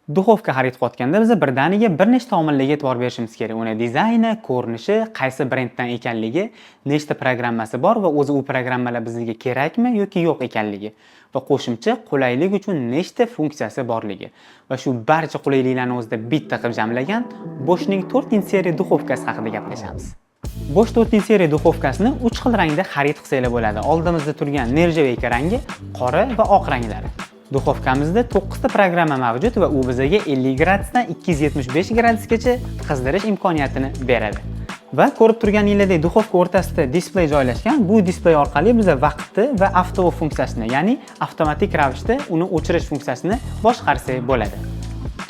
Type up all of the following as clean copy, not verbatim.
Duxovka xarid qilayotganda biz birdaniga bir nechta omillarga e'tibor berishimiz kerak. Uni dizayni, ko'rinishi, qaysi brenddan ekanligi, nechta programmasi bor va o'zi u programmalar bizga kerakmi yoki yo'q ekanligi va qo'shimcha qulaylik uchun nechta funksiyasi borligi. Va shu barcha qulayliklarni o'zida bitta qilib jamlagan Bosch'ning 4-seriya duxovkasi haqida gaplashamiz. Bosch 4-seriya duxovkasini 3 xil rangda xarid qilsangiz bo'ladi. Oldimizda turgan nerjaveyka rangi, qora va oq ranglari. Duxovkamizda 9 ta programma mavjud va u bizga 50 gradusdan 275 gradusgacha qizdirish imkoniyatini beradi. Va ko'rib turganingizdek duxovka o'rtasida displey joylashgan. Bu displey orqali biz vaqtni va avto funksiyasini, ya'ni avtomatik ravishda uni o'chirish funksiyasini boshqarsak bo'ladi.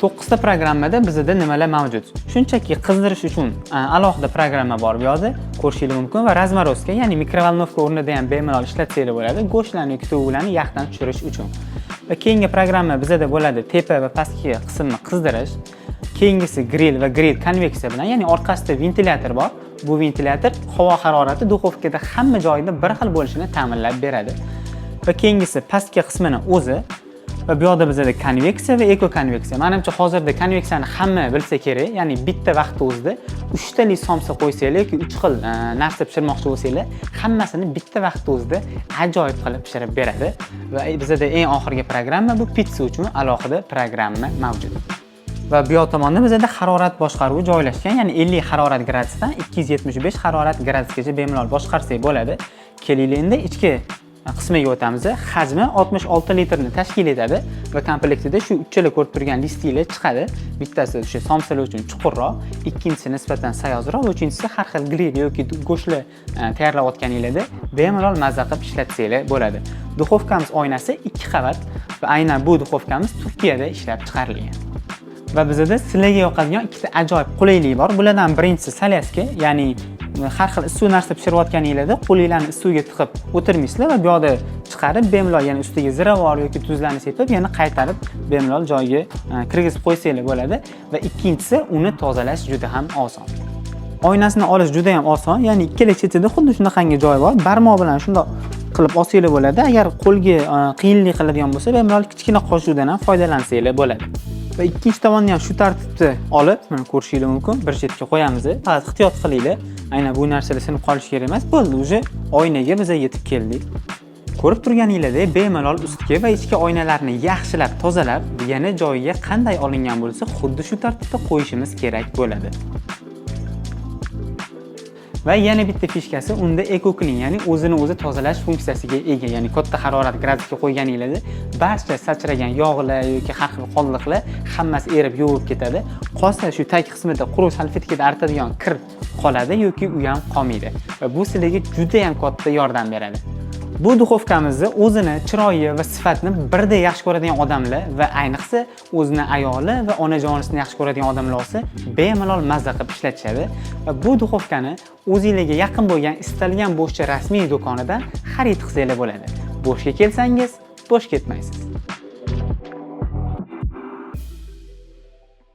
9 ta programmada bizda nimalar mavjud? Shunchaki qizdirish uchun alohida programma bor bu yerda ko'rishingiz mumkin va razmorozka, ya'ni mikrovolnovka o'rnida ham bemalol ishlatsangiz bo'ladi, go'shtlarni yoki tovuqlarni yaqdan tushirish uchun. Va keyingi programma bizda bo'ladi tepa va pastki qismni qizdirish. Keyingisi grill va grill konveksiya bilan, ya'ni orqasida ventilyator bor. Bu ventilyator havo harorati duxovkada hamma joyda bir xil bo'lishini ta'minlab beradi. Va keyingisi pastki qismini o'zi va bu yerda bizda konveksiya va eko konveksiya. Menimcha hozirda konveksiyani hamma bilsa kerak, ya'ni bitta vaqtda o'zida 3 tali somsa qo'ysanglar yoki 3 xil narsa pishirmoqchi bo'lsanglar, hammasini bitta vaqtda o'zida ajoyib qilib pishirib beradi. Va bizda eng oxirgi programma bu pitsa uchun alohida programma mavjud. Va bu yoq tomonda bizda harorat boshqaruvi joylashgan, ya'ni 50 harorat gradusdan 275 harorat gradusgacha bemalol boshqarsak bo'ladi. Kelinglar endi ichki qismiga o'tamiz. Hajmi 66 litrni tashkil etadi va komplektida shu uchala ko'rib turgan listinglar chiqadi. Bittasi o'sha somsalar uchun chuqurroq, ikkinchisi nisbatan sayozroq, uchinchisi har xil grill yoki go'shtlar tayyorlayotganingizda bemalol mazza qilib ishlatsanglar bo'ladi. Duxovkamiz oynasi 2 qavat va aynan bu duxovkamiz Turkiyada ishlab chiqarilgan. Va bizda sizlarga yoqadigan ikkita ajoyib qulaylik bor. Bulardan birinchisi salyaska, ya'ni har xil issiq narsa pishirayotganingizda qo'linglarni issiqga tiqib o'tirmaysizlar va bu yerda chiqarib bemalol, ya'ni ustiga ziravor yoki tuzlarni sepib, yana qaytarib bemalol joyiga kirgizib qo'ysanglar bo'ladi. Va ikkinchisi uni tozalash juda ham oson. Oynasini olish juda ham oson, ya'ni ikkala chetida xuddi shunaqangi joy bor. Barmoq bilan shundoq qilib olsanglar bo'ladi. Agar qo'lga qiyinlik qiladigan bo'lsa, bemalol kichkina qo'shuvdan ham foydalansanglar bo'ladi. Va ikkinchi tomonni ham shu tartibda olib, mana ko'rishingiz mumkin, bir chetga qo'yamiz. Faqat ehtiyot qilinglar. Aynan bu narsalar sinib qolishi kerak emas. Bo'ldi, uje oynaga biz yetib keldik. Ko'rib turganingizdek, bemalol ustki va ichki oynalarni yaxshilab tozalab, yana joyiga qanday olingan bo'lsa, xuddi shu tartibda qo'yishimiz kerak bo'ladi. Va yana bitta fishkasi unda Eco Clean, ya'ni o'zini o'zi tozalash funksiyasiga ega, ya'ni katta harorat gradusga qo'yganingizda barcha sachragan yog'lar yoki har xil qoldiqlar hammasi erib yuvib ketadi. Qolsa shu tag qismida quruq salfetkada artadigan kir qoladi yoki u ham qolmaydi. Va bu sizlarga juda ham katta yordam beradi. Bu duxovkamizni o'zini chiroyi va sifatini birdek yaxshi ko'radigan odamlar va ayniqsa o'zini ayoli va onajonisini yaxshi ko'radigan odamlar olsa bemalol mazza qilib ishlatishadi. Va bu duxovkani o'zingizga yaqin bo'lgan istalgan Bosch'cha rasmiy do'konidan xarid qilsangiz bo'ladi. Bosch'ga kelsangiz, bo'sh ketmaysiz.